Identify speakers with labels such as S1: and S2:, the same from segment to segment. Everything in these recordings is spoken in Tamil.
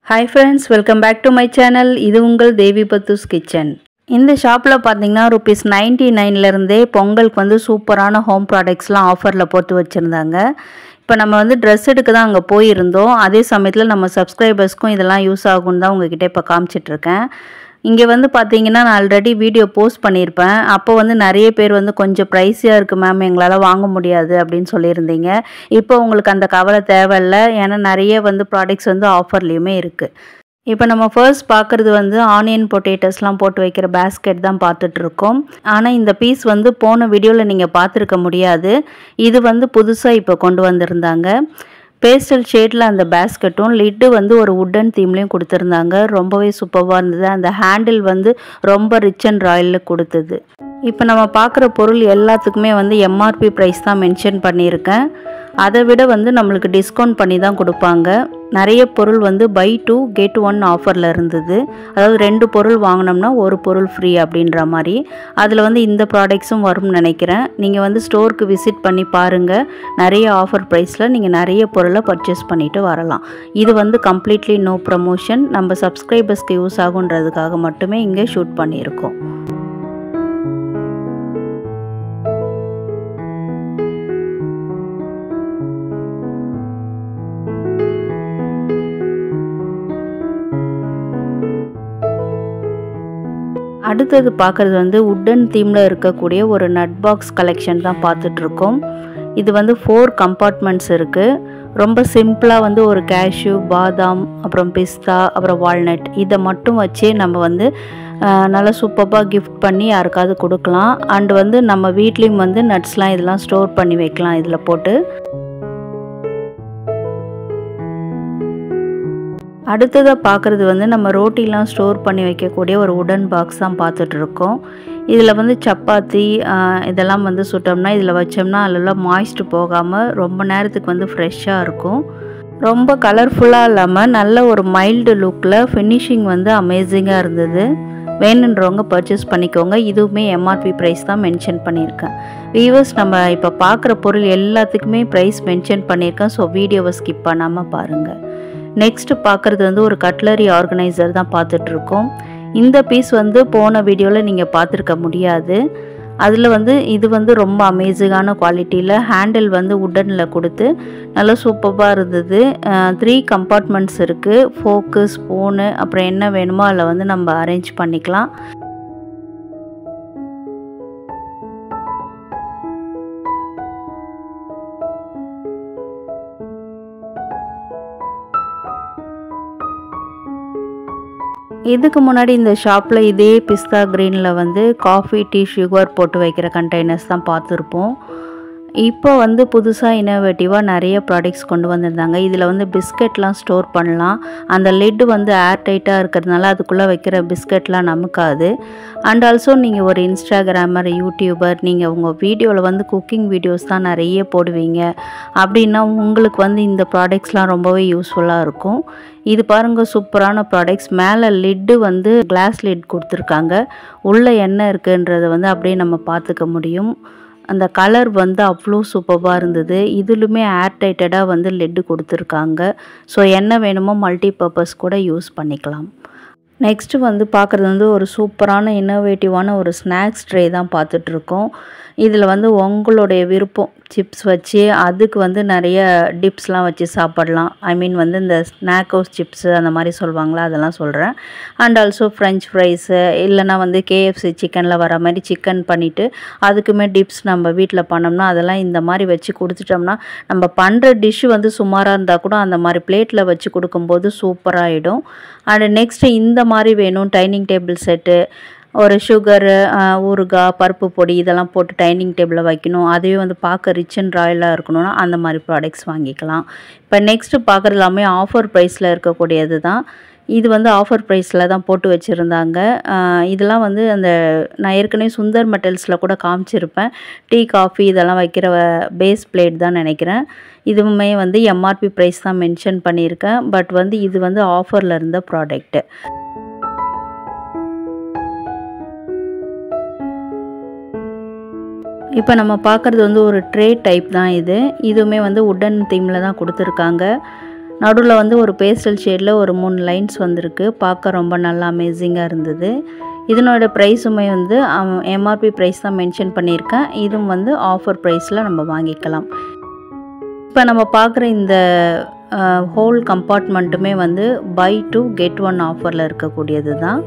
S1: Hi friends, welcome back to my channel. இது உங்கள் தேவி பத்துஸ் கிச்சன். இந்த ஷாப்பில் பார்த்தீங்கன்னா ₹99 இருந்தே பொங்கலுக்கு வந்து சூப்பரான ஹோம் ப்ராடக்ட்ஸ்லாம் ஆஃபரில் போட்டு வச்சுருந்தாங்க. இப்போ நம்ம வந்து ட்ரெஸ் எடுக்க தான் அங்கே போயிருந்தோம். அதே சமயத்தில் நம்ம சப்ஸ்கிரைபர்ஸ்க்கும் இதெல்லாம் யூஸ் ஆகும்னு தான் உங்ககிட்ட இப்போ காமிச்சிட்ருக்கேன். இங்கே வந்து பார்த்தீங்கன்னா நான் ஆல்ரெடி வீடியோ போஸ்ட் பண்ணியிருப்பேன். அப்போ வந்து நிறைய பேர் வந்து கொஞ்சம் ப்ரைஸியாக இருக்குது மேம், எங்களால் வாங்க முடியாது அப்படின்னு சொல்லியிருந்தீங்க. இப்போ உங்களுக்கு அந்த கவலை தேவையில்லை, ஏன்னா நிறைய வந்து ப்ராடக்ட்ஸ் வந்து ஆஃபர்லேயுமே இருக்குது. இப்போ நம்ம ஃபர்ஸ்ட் பார்க்குறது வந்து ஆனியன் பொட்டேட்டோஸ்லாம் போட்டு வைக்கிற பேஸ்கெட் தான் பார்த்துட்ருக்கோம். ஆனால் இந்த பீஸ் வந்து போன வீடியோவில் நீங்கள் பார்த்துருக்க முடியாது. இது வந்து புதுசாக இப்போ கொண்டு வந்திருந்தாங்க. பேஸ்டல் ஷேடில் அந்த பேஸ்கெட்டும் லிட்டு வந்து ஒரு வுட்டன் தீம்லேயும் கொடுத்துருந்தாங்க. ரொம்பவே சூப்பராக இருந்தது. அந்த ஹேண்டில் வந்து ரொம்ப ரிச் அண்ட் ராயலில் கொடுத்தது. இப்போ நம்ம பார்க்குற பொருள் எல்லாத்துக்குமே வந்து எம்ஆர்பி ப்ரைஸ் தான் மென்ஷன் பண்ணியிருக்கேன். அதை விட வந்து நம்மளுக்கு டிஸ்கவுண்ட் பண்ணி தான் கொடுப்பாங்க. நிறைய பொருள் வந்து பை 2 get 1 ஆஃபரில் இருந்தது. அதாவது 2 பொருள் வாங்கினோம்னா ஒரு பொருள் ஃப்ரீ அப்படின்ற மாதிரி. அதில் வந்து இந்த ப்ராடக்ட்ஸும் வரும்னு நினைக்கிறேன். நீங்கள் வந்து ஸ்டோருக்கு விசிட் பண்ணி பாருங்கள். நிறைய ஆஃபர் ப்ரைஸில் நீங்கள் நிறைய பொருளை பர்ச்சேஸ் பண்ணிவிட்டு வரலாம். இது வந்து கம்ப்ளீட்லி நோ ப்ரமோஷன், நம்ம சப்ஸ்கிரைபர்ஸ்க்கு யூஸ் ஆகுன்றதுக்காக மட்டுமே இங்கே ஷூட் பண்ணியிருக்கோம். அடுத்தது பார்க்குறது வந்து வுட்டன் தீமில் இருக்கக்கூடிய ஒரு நட் பாக்ஸ் கலெக்ஷன் தான் பார்த்துட்ருக்கோம். இது வந்து 4 கம்பார்ட்மெண்ட்ஸ் இருக்குது. ரொம்ப சிம்பிளாக வந்து ஒரு கேஷ்யூ, பாதாம், அப்புறம் பிஸ்தா, அப்புறம் வால்நட் இதை மட்டும் வச்சே நம்ம வந்து நல்லா சூப்பராக கிஃப்ட் பண்ணி யாருக்காவது கொடுக்கலாம். அண்டு வந்து நம்ம வீட்லேயும் வந்து நட்ஸ்லாம் இதெல்லாம் ஸ்டோர் பண்ணி வைக்கலாம் இதில் போட்டு. அடுத்ததாக பார்க்குறது வந்து நம்ம ரோட்டிலாம் ஸ்டோர் பண்ணி வைக்கக்கூடிய ஒரு வுடன் பாக்ஸ் தான் பார்த்துட்ருக்கோம். இதில் வந்து சப்பாத்தி இதெல்லாம் வந்து சுட்டோம்னா இதில் வச்சோம்னா அதெல்லாம் மாய்ஸ்ட் போகாமல் ரொம்ப நேரத்துக்கு வந்து ஃப்ரெஷ்ஷாக இருக்கும். ரொம்ப கலர்ஃபுல்லாக இல்லாமல் நல்ல ஒரு மைல்டு லுக்கில் ஃபினிஷிங் வந்து அமேசிங்காக இருந்தது. வேணுன்றவங்க பர்ச்சேஸ் பண்ணிக்கோங்க. இதுவுமே எம்ஆர்பி ப்ரைஸ் தான் மென்ஷன் பண்ணியிருக்கேன். வியூவர்ஸ், நம்ம இப்போ பார்க்குற பொருள் எல்லாத்துக்குமே ப்ரைஸ் மென்ஷன் பண்ணியிருக்கேன். ஸோ வீடியோவை ஸ்கிப் பண்ணாமல் பாருங்கள். நெக்ஸ்ட்டு பார்க்குறது வந்து ஒரு கட்லரி ஆர்கனைசர் தான் பார்த்துட்ருக்கோம். இந்த பீஸ் வந்து போன வீடியோவில் நீங்கள் பார்த்துருக்க முடியாது. அதில் வந்து இது வந்து ரொம்ப அமேசிங்கான குவாலிட்டியில் ஹேண்டில் வந்து வுட்டனில் கொடுத்து நல்லா சூப்பராக இருந்தது. 3 கம்பார்ட்மெண்ட்ஸ் இருக்குது. ஃபோக்கு, ஸ்பூனு, அப்புறம் என்ன வேணுமோ அதில் வந்து நம்ம அரேஞ்ச் பண்ணிக்கலாம். இதுக்கு முன்னாடி இந்த ஷாப்பில் இதே பிஸ்தா க்ரீனில் வந்து காஃபி, டீ, சுகர் போட்டு வைக்கிற கண்டெய்னர்ஸ் தான் பார்த்துருப்போம். இப்போ வந்து புதுசாக இன்னோவேட்டிவாக நிறைய ப்ராடக்ட்ஸ் கொண்டு வந்திருந்தாங்க. இதில் வந்து பிஸ்கெட்லாம் ஸ்டோர் பண்ணலாம். அந்த லிட்டு வந்து ஏர் டைட்டாக இருக்கிறதுனால அதுக்குள்ளே வைக்கிற பிஸ்கெட்லாம் நமக்காது. அண்ட் ஆல்சோ நீங்கள் ஒரு இன்ஸ்டாகிராமர், யூடியூபர், நீங்கள் உங்கள் வீடியோவில் வந்து குக்கிங் வீடியோஸ் தான் நிறைய போடுவீங்க அப்படின்னா உங்களுக்கு வந்து இந்த ப்ராடக்ட்ஸ்லாம் ரொம்பவே யூஸ்ஃபுல்லாக இருக்கும். இது பாருங்கள், சூப்பரான ப்ராடக்ட்ஸ். மேலே லிட்டு வந்து கிளாஸ் லிட் கொடுத்துருக்காங்க. உள்ளே என்ன இருக்குன்றதை வந்து அப்படியே நம்ம பார்த்துக்க முடியும். அந்த கலர் வந்து அவ்வளோ சூப்பராக இருந்தது. இதுலுமே ஏர் டைட்டடாக வந்து லிட்டு கொடுத்துருக்காங்க. ஸோ என்ன வேணுமோ மல்டி பர்பஸ் கூட யூஸ் பண்ணிக்கலாம். நெக்ஸ்ட்டு வந்து பார்க்குறது வந்து ஒரு சூப்பரான இன்னோவேட்டிவான ஒரு ஸ்நாக்ஸ் ட்ரே தான் பார்த்துட்ருக்கோம். இதில் வந்து உங்களுடைய விருப்பம் சிப்ஸ் வச்சு அதுக்கு வந்து நிறைய டிப்ஸ்லாம் வச்சு சாப்பிடலாம். ஐ மீன் வந்து இந்த ஸ்நாக் ஹவுஸ் சிப்ஸு அந்த மாதிரி சொல்லுவாங்களா, அதெல்லாம் சொல்கிறேன். அண்ட் ஆல்சோ ஃப்ரெஞ்ச் ஃப்ரைஸு, இல்லைனா வந்து கேஎஃப்சி சிக்கனில் வர மாதிரி சிக்கன் பண்ணிவிட்டு அதுக்குமே டிப்ஸ் நம்ம வீட்டில் பண்ணோம்னா அதெல்லாம் இந்த மாதிரி வச்சு கொடுத்துட்டோம்னா நம்ம பண்ணுற டிஷ்ஷு வந்து சுமாராக இருந்தால் கூட அந்த மாதிரி பிளேட்டில் வச்சு கொடுக்கும்போது சூப்பராகிடும். அண்ட் நெக்ஸ்ட்டு இந்த மாதிரி வேணும் டைனிங் டேபிள் செட்டு, ஒரு சுகரு, ஊறுகாய், பருப்பு பொடி இதெல்லாம் போட்டு டைனிங் டேபிளில் வைக்கணும். அதுவே வந்து பார்க்க ரிச் அண்ட் ராயலாக இருக்கணும்னா அந்த மாதிரி ப்ராடக்ட்ஸ் வாங்கிக்கலாம். இப்போ நெக்ஸ்ட்டு பார்க்குறது எல்லாமே ஆஃபர் ப்ரைஸில் இருக்கக்கூடியது தான். இது வந்து ஆஃபர் ப்ரைஸில் தான் போட்டு வச்சுருந்தாங்க. இதெல்லாம் வந்து அந்த நான் ஏற்கனவே சுந்தர் மெட்டல்ஸில் கூட காமிச்சிருப்பேன். டீ, காஃபி இதெல்லாம் வைக்கிற பேஸ் பிளேட் தான் நினைக்கிறேன். இதுவுமே வந்து எம்ஆர்பி ப்ரைஸ் தான் மென்ஷன் பண்ணியிருக்கேன். பட் வந்து இது வந்து ஆஃபரில் இருந்த ப்ராடக்ட்டு. இப்போ நம்ம பார்க்குறது வந்து ஒரு ட்ரே டைப் தான் இது. இதுவுமே வந்து வுடன் தீமில் தான் கொடுத்துருக்காங்க. நடுவில் வந்து ஒரு பேஸ்டல் ஷேடில் ஒரு 3 லைன்ஸ் வந்திருக்கு. பார்க்க ரொம்ப நல்லா அமேசிங்காக இருந்தது. இதனோட ப்ரைஸுமே வந்து எம்ஆர்பி ப்ரைஸ் தான் மென்ஷன் பண்ணியிருக்கேன். இதுவும் வந்து ஆஃபர் ப்ரைஸில் நம்ம வாங்கிக்கலாம். இப்போ நம்ம பார்க்குற இந்த ஹோல் கம்பார்ட்மெண்ட்டுமே வந்து பை 2 கெட் 1 ஆஃபரில் இருக்கக்கூடியது தான்.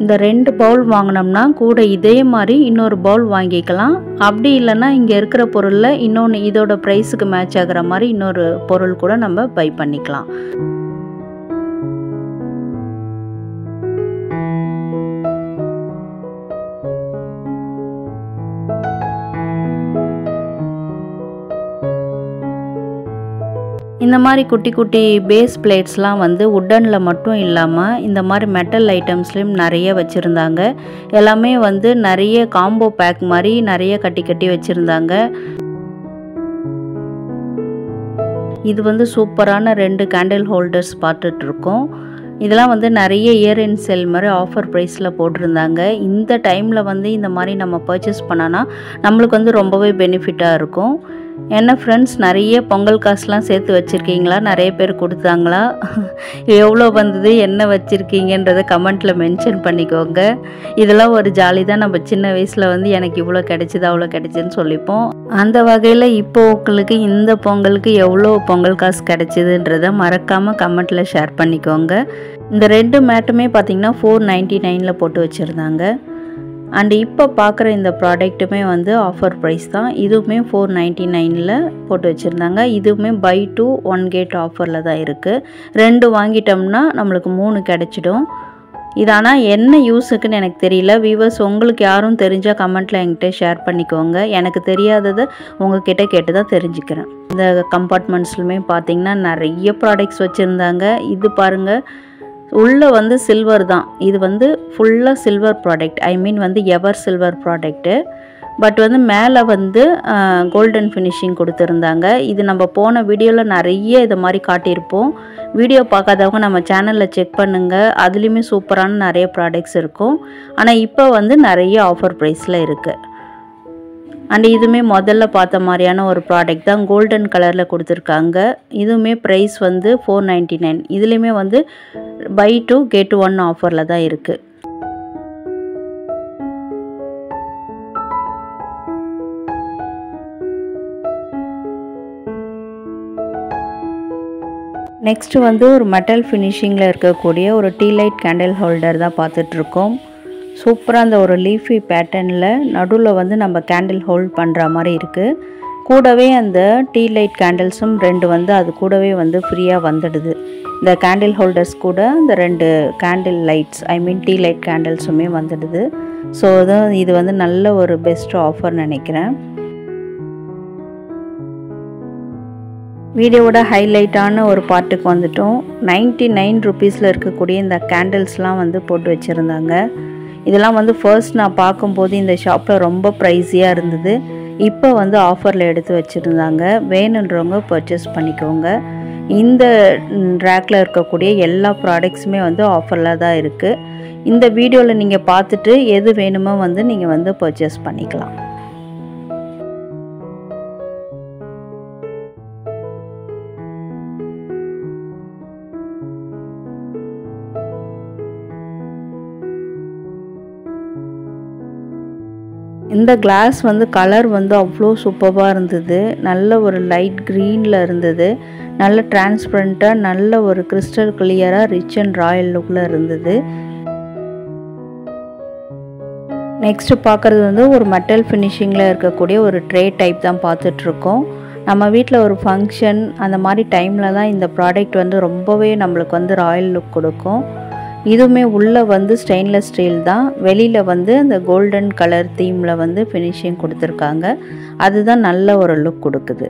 S1: இந்த 2 பவுல் வாங்கினோம்னா கூட இதே மாதிரி இன்னொரு பவுல் வாங்கிக்கலாம். அப்படி இல்லைன்னா இங்கே இருக்கிற பொருளில் இன்னொன்று இதோட ப்ரைஸுக்கு மேட்ச் ஆகிற மாதிரி இன்னொரு பொருள் கூட நம்ம பை பண்ணிக்கலாம். இந்த மாதிரி குட்டி குட்டி பேஸ் பிளேட்ஸ்லாம் வந்து உட்டனில் மட்டும் இல்லாமல் இந்த மாதிரி மெட்டல் ஐட்டம்ஸ்லேயும் நிறைய வச்சுருந்தாங்க. எல்லாமே வந்து நிறைய காம்போ பேக் மாதிரி நிறைய கட்டி கட்டி வச்சுருந்தாங்க. இது வந்து சூப்பரான 2 கேண்டில் ஹோல்டர்ஸ் பார்த்துட்ருக்கோம். இதெல்லாம் வந்து நிறைய இயர் எண்ட் சேல் மாதிரி ஆஃபர் ப்ரைஸில் போட்டிருந்தாங்க. இந்த டைமில் வந்து இந்த மாதிரி நம்ம பர்ச்சேஸ் பண்ணோன்னா நம்மளுக்கு வந்து ரொம்பவே பெனிஃபிட்டாக இருக்கும். என்ன ஃப்ரெண்ட்ஸ், நிறைய பொங்கல் காசுலாம் சேர்த்து வச்சுருக்கீங்களா? நிறைய பேர் கொடுத்தாங்களா? எவ்வளோ வந்தது, என்ன வச்சுருக்கீங்கன்றதை கமெண்ட்டில் மென்ஷன் பண்ணிக்கோங்க. இதெல்லாம் ஒரு ஜாலி தான். நம்ம சின்ன வயசில் வந்து எனக்கு இவ்வளோ கிடைச்சிது அவ்வளோ கிடைச்சிதுன்னு சொல்லிப்போம். அந்த வகையில் இப்போ உங்களுக்கு இந்த பொங்கலுக்கு எவ்வளோ பொங்கல் காசு கிடைச்சிதுன்றதை மறக்காமல் கமெண்ட்டில் ஷேர் பண்ணிக்கோங்க. இந்த 2 மேட்டுமே பார்த்திங்கன்னா 499 போட்டு வச்சுருந்தாங்க. அண்ட் இப்போ பார்க்குற இந்த ப்ராடக்ட்டுமே வந்து ஆஃபர் ப்ரைஸ் தான். இதுவுமே 499 போட்டு வச்சுருந்தாங்க. இதுவுமே பை 2 1 கேட் ஆஃபரில் தான் இருக்குது. 2 வாங்கிட்டோம்னா நம்மளுக்கு 3 கிடைச்சிடும். இது ஆனால் என்ன யூஸுக்குன்னு எனக்கு தெரியல. வியூவர்ஸ், உங்களுக்கு யாரும் தெரிஞ்சால் கமெண்ட்டில் என்கிட்ட ஷேர் பண்ணிக்கோங்க. எனக்கு தெரியாததை உங்ககிட்ட கேட்டு தான் தெரிஞ்சுக்கிறேன். இந்த கம்பார்ட்மெண்ட்ஸ்லுமே பார்த்திங்கன்னா நிறைய ப்ராடக்ட்ஸ் வச்சுருந்தாங்க. இது பாருங்கள், உள்ளே வந்து சில்வர் தான். இது வந்து ஃபுல்லாக சில்வர் ப்ராடக்ட். ஐ மீன் வந்து எவர் சில்வர் ப்ராடக்ட்டு. பட் வந்து மேலே வந்து கோல்டன் ஃபினிஷிங் கொடுத்துருந்தாங்க. இது நம்ம போன வீடியோவில் நிறைய இது மாதிரி காட்டியிருப்போம். வீடியோ பார்க்காதவங்க நம்ம சேனலில் செக் பண்ணுங்கள். அதுலேயுமே சூப்பரான நிறைய ப்ராடக்ட்ஸ் இருக்கும். ஆனால் இப்போ வந்து நிறைய ஆஃபர் ப்ரைஸில் இருக்குது. அண்ட் இதுவுமே முதல்ல பார்த்த மாதிரியான ஒரு ப்ராடக்ட் தான். கோல்டன் கலரில் கொடுத்துருக்காங்க. இதுவுமே ப்ரைஸ் வந்து 499. இதுலேயுமே வந்து பை 2 கெட் 1 ஆஃபரில் தான் இருக்குது. நெக்ஸ்ட் வந்து ஒரு மெட்டல் ஃபினிஷிங்கில் இருக்கக்கூடிய ஒரு டீ லைட் கேண்டில் ஹோல்டர் தான் பார்த்துட்ருக்கோம். சூப்பராக அந்த ஒரு லீஃபி பேட்டர்னில் நடுவில் வந்து நம்ம கேண்டில் ஹோல்ட் பண்ணுற மாதிரி இருக்குது. கூடவே அந்த டீ லைட் கேண்டில்ஸும் 2 வந்து அது கூடவே வந்து ஃப்ரீயாக வந்துடுது. இந்த கேண்டில் ஹோல்டர்ஸ் கூட இந்த 2 கேண்டில் லைட்ஸ், ஐ மீன் டீ லைட் கேண்டில்ஸுமே வந்துடுது. ஸோ இது வந்து நல்ல ஒரு பெஸ்ட் ஆஃபர் நினைக்கிறேன். வீடியோவோட ஹைலைட்டான ஒரு பார்ட்டுக்கு வந்துட்டோம். 99 ருபீஸில் இருக்கக்கூடிய இந்த கேண்டில்ஸ்லாம் வந்து போட்டு வச்சுருந்தாங்க. இதெல்லாம் வந்து ஃபர்ஸ்ட் நான் பார்க்கும்போது இந்த ஷாப்பில் ரொம்ப ப்ரைஸியாக இருந்தது. இப்போ வந்து ஆஃபரில் எடுத்து வச்சுருந்தாங்க. வேணுன்றவங்க பர்ச்சேஸ் பண்ணிக்கோங்க. இந்த ரேக்கில் இருக்கக்கூடிய எல்லா ப்ராடக்ட்ஸுமே வந்து ஆஃபரில் தான் இருக்குது. இந்த வீடியோவில் நீங்கள் பார்த்துட்டு எது வேணுமோ வந்து நீங்கள் வந்து பர்ச்சேஸ் பண்ணிக்கலாம். இந்த கிளாஸ் வந்து கலர் வந்து அவ்வளோ சூப்பராக இருந்தது. நல்ல ஒரு லைட் க்ரீனில் இருந்தது. நல்ல டிரான்ஸ்பரண்ட்டாக நல்ல ஒரு கிறிஸ்டல் கிளியராக ரிச் அண்ட் ராயல் லுக்கில் இருந்தது. நெக்ஸ்ட்டு பார்க்குறது வந்து ஒரு மெட்டல் ஃபினிஷிங்கில் இருக்கக்கூடிய ஒரு ட்ரே டைப் தான் பார்த்துட்ருக்கோம். நம்ம வீட்டில் ஒரு ஃபங்க்ஷன் அந்த மாதிரி டைமில் தான் இந்த ப்ராடக்ட் வந்து ரொம்பவே நம்மளுக்கு வந்து ராயல் லுக் கொடுக்கும். இதுவுமே உள்ளே வந்து ஸ்டெயின்லெஸ் ஸ்டீல் தான். வெளியில் வந்து அந்த கோல்டன் கலர் தீமில் வந்து ஃபினிஷிங் கொடுத்துருக்காங்க. அதுதான் நல்ல ஒரு லுக் கொடுக்குது.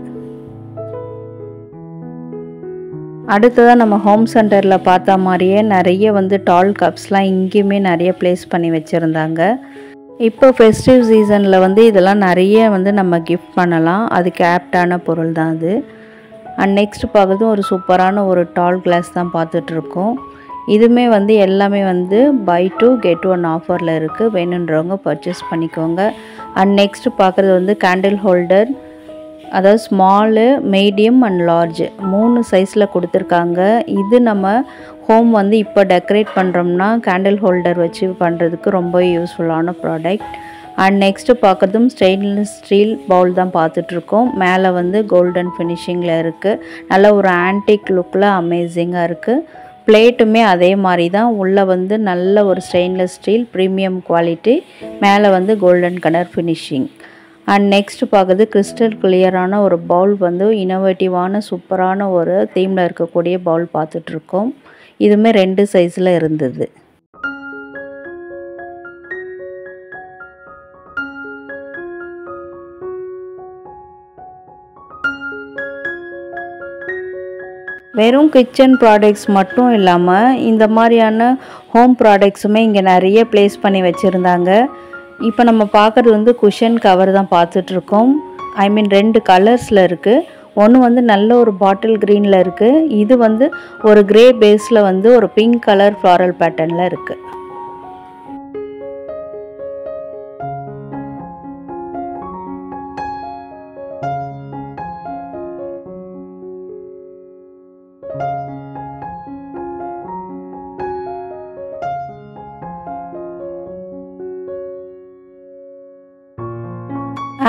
S1: அடுத்ததாக நம்ம ஹோம் சென்டரில் பார்த்த மாதிரியே நிறைய வந்து டால் கப்ஸ்லாம் இங்கேயுமே நிறைய ப்ளேஸ் பண்ணி வச்சுருந்தாங்க. இப்போ ஃபெஸ்டிவ் சீசனில் வந்து இதெல்லாம் நிறைய வந்து நம்ம கிஃப்ட் பண்ணலாம். அதுக்கு ஆப்டான பொருள் தான் அது. அண்ட் நெக்ஸ்ட் பார்க்குறது ஒரு சூப்பரான ஒரு டால் கிளாஸ் தான் பார்த்துட்ருக்கோம். இதுவுமே வந்து எல்லாமே வந்து பை 2 கெட் 1 ஆஃபரில் இருக்குது. வேணுன்றவங்க பர்ச்சேஸ் பண்ணிக்கோங்க. அண்ட் நெக்ஸ்ட் பார்க்குறது வந்து கேண்டில் ஹோல்டர். அதாவது ஸ்மாலு, மீடியம் அண்ட் லார்ஜ் 3 சைஸில் கொடுத்துருக்காங்க. இது நம்ம ஹோம் வந்து இப்போ டெக்கரேட் பண்ணுறோம்னா கேண்டில் ஹோல்டர் வச்சு பண்ணுறதுக்கு ரொம்ப யூஸ்ஃபுல்லான ப்ராடக்ட். அண்ட் நெக்ஸ்ட்டு பார்க்குறதும் ஸ்டெயின்லெஸ் ஸ்டீல் பவுல் தான் பார்த்துட்ருக்கோம். மேலே வந்து கோல்டன் ஃபினிஷிங்கில் இருக்குது. நல்ல ஒரு ஆன்டிக் லுக்கில் அமேசிங்காக இருக்குது. பிளேட்டுமே அதே மாதிரி தான். உள்ளே வந்து நல்ல ஒரு ஸ்டெயின்லெஸ் ஸ்டீல் ப்ரீமியம் குவாலிட்டி, மேலே வந்து golden colour finishing. And next பார்க்குறது கிறிஸ்டல் கிளியரான ஒரு பவுல் வந்து இனோவேட்டிவான சூப்பரான ஒரு தீமில் இருக்கக்கூடிய பவுல் பார்த்துட்ருக்கோம். இதுவுமே 2 சைஸில் இருந்தது. வெறும் கிச்சன் ப்ராடக்ட்ஸ் மட்டும் இல்லாமல் இந்த மாதிரியான ஹோம் ப்ராடக்ட்ஸுமே இங்கே நிறைய ப்ளேஸ் பண்ணி வச்சுருந்தாங்க. இப்போ நம்ம பார்க்குறது வந்து குஷன் கவர் தான் பார்த்துட்ருக்கோம். ஐ மீன் 2 கலர்ஸில் இருக்குது. ஒன்று வந்து நல்ல ஒரு பாட்டில் க்ரீனில் இருக்குது. இது வந்து ஒரு கிரே பேஸில் வந்து ஒரு பிங்க் கலர் ஃப்ளாரல் பேட்டர்னில் இருக்குது.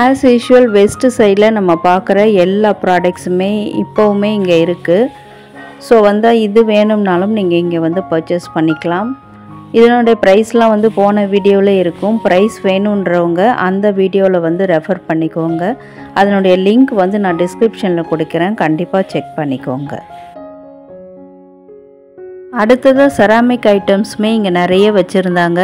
S1: ஆஸ் யூஷுவல் வெஸ்ட் சைடில் நம்ம பார்க்குற எல்லா ப்ராடக்ட்ஸுமே இப்போவுமே இங்கே இருக்குது. ஸோ வந்தால் இது வேணும்னாலும் நீங்கள் இங்கே வந்து பர்ச்சேஸ் பண்ணிக்கலாம். இதனுடைய ப்ரைஸ்லாம் வந்து போன வீடியோவில் இருக்கும். ப்ரைஸ் வேணுன்றவங்க அந்த வீடியோவில் வந்து ரெஃபர் பண்ணிக்கோங்க. அதனுடைய லிங்க் வந்து நான் டிஸ்கிரிப்ஷனில் கொடுக்குறேன், கண்டிப்பாக செக் பண்ணிக்கோங்க. அடுத்ததாக செராமிக் ஐட்டம்ஸுமே இங்கே நிறைய வச்சுருந்தாங்க.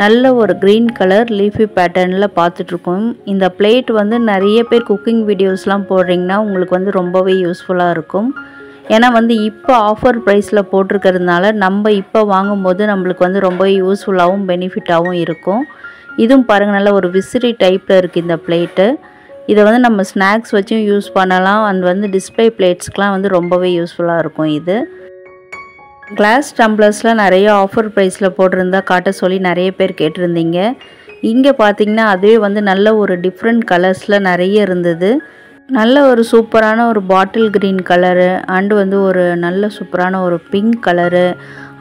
S1: நல்ல ஒரு க்ரீன் கலர் லீஃபி பேட்டர்னில் பார்த்துட்ருக்கோம். இந்த பிளேட் வந்து நிறைய பேர் குக்கிங் வீடியோஸ்லாம் போடுறீங்கன்னா உங்களுக்கு வந்து ரொம்பவே யூஸ்ஃபுல்லாக இருக்கும். ஏன்னா வந்து இப்போ ஆஃபர் ப்ரைஸில் போட்டிருக்கிறதுனால நம்ம இப்போ வாங்கும்போது நம்மளுக்கு வந்து ரொம்ப யூஸ்ஃபுல்லாகவும் பெனிஃபிட்டாகவும் இருக்கும். இதுவும் பாருங்கள், நல்ல ஒரு விசிறி டைப்பில் இருக்குது இந்த பிளேட்டு. இதை வந்து நம்ம ஸ்நாக்ஸ் வச்சும் யூஸ் பண்ணலாம். அண்ட் வந்து டிஸ்பிளே பிளேட்ஸ்க்கெலாம் வந்து ரொம்பவே யூஸ்ஃபுல்லாக இருக்கும் இது. கிளாஸ் டம்ளர்ஸில் நிறைய ஆஃபர் ப்ரைஸில் போட்டிருந்தா காட்ட சொல்லி நிறைய பேர் கேட்டிருந்தீங்க. இங்கே பார்த்தீங்கன்னா அதுவே வந்து நல்ல ஒரு டிஃப்ரெண்ட் கலர்ஸில் நிறைய இருந்தது. நல்ல ஒரு சூப்பரான ஒரு பாட்டில் க்ரீன் கலரு அண்டு வந்து ஒரு நல்ல சூப்பரான ஒரு பிங்க் கலரு,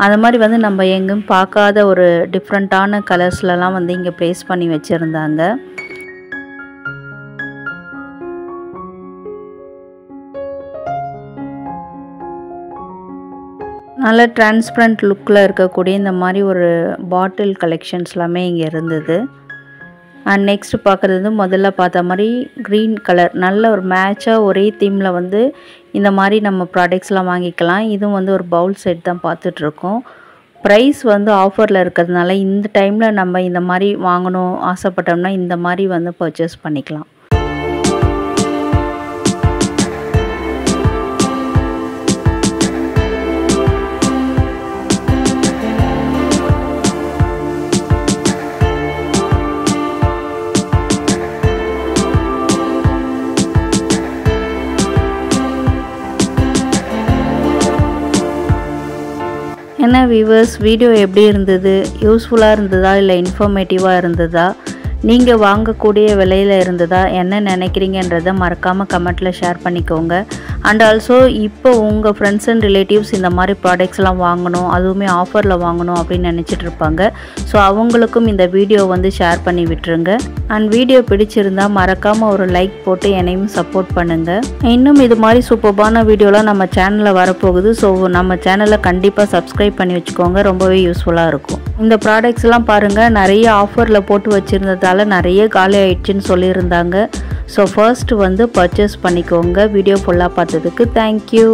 S1: அந்த மாதிரி வந்து நம்ம எங்கேயும் பார்க்காத ஒரு டிஃப்ரெண்ட்டான கலர்ஸ்லலாம் வந்து இங்கே ப்ளேஸ் பண்ணி வச்சுருந்தாங்க. நல்ல டிரான்ஸ்பரண்ட் லுக்கில் இருக்கக்கூடிய இந்த மாதிரி ஒரு பாட்டில் கலெக்ஷன்ஸ் எல்லாமே இங்கே இருந்தது. அண்ட் நெக்ஸ்ட் பார்க்குறது வந்து முதல்ல பார்த்த மாதிரி க்ரீன் கலர் நல்ல ஒரு மேட்சாக ஒரே தீமில் வந்து இந்த மாதிரி நம்ம ப்ராடக்ட்ஸ்லாம் வாங்கிக்கலாம். இதுவும் வந்து ஒரு பவுல் செட் தான் பார்த்துட்ருக்கோம். ப்ரைஸ் வந்து ஆஃபரில் இருக்கிறதுனால இந்த டைமில் நம்ம இந்த மாதிரி வாங்கணும் ஆசைப்பட்டோம்னா இந்த மாதிரி வந்து பர்ச்சேஸ் பண்ணிக்கலாம். என்ன வியூவர்ஸ், வீடியோ எப்படி இருந்தது? யூஸ்ஃபுல்லாக இருந்ததா இல்லை இன்ஃபர்மேட்டிவாக இருந்ததா? நீங்கள் வாங்கக்கூடிய விலையில் இருந்ததா? என்ன நினைக்கிறீங்கன்றதை மறக்காமல் கமெண்ட்டில் ஷேர் பண்ணிக்கோங்க. அண்ட் ஆல்சோ இப்போ உங்கள் ஃப்ரெண்ட்ஸ் அண்ட் ரிலேட்டிவ்ஸ் இந்த மாதிரி ப்ராடக்ட்ஸ்லாம் வாங்கணும், அதுவுமே ஆஃபரில் வாங்கணும் அப்படின்னு நினச்சிட்டு இருப்பாங்க. ஸோ அவங்களுக்கும் இந்த வீடியோ வந்து ஷேர் பண்ணி விட்டுருங்க. அண்ட் வீடியோ பிடிச்சிருந்தால் மறக்காமல் ஒரு லைக் போட்டு என்னையும் சப்போர்ட் பண்ணுங்கள். இன்னும் இது மாதிரி சூப்பர்பான வீடியோலாம் நம்ம சேனலில் வரப்போகுது. ஸோ நம்ம சேனலை கண்டிப்பாக சப்ஸ்கிரைப் பண்ணி வச்சுக்கோங்க, ரொம்பவே யூஸ்ஃபுல்லாக இருக்கும். இந்த ப்ராடக்ட்ஸ்லாம் பாருங்கள், நிறைய ஆஃபரில் போட்டு வச்சுருந்ததால் நிறைய காலி ஆயிடுச்சுன்னு சொல்லியிருந்தாங்க. ஸோ ஃபர்ஸ்ட் வந்து பர்ச்சேஸ் பண்ணிக்கோங்க. வீடியோ ஃபுல்லாக பார்த்ததுக்கு தேங்க்யூ.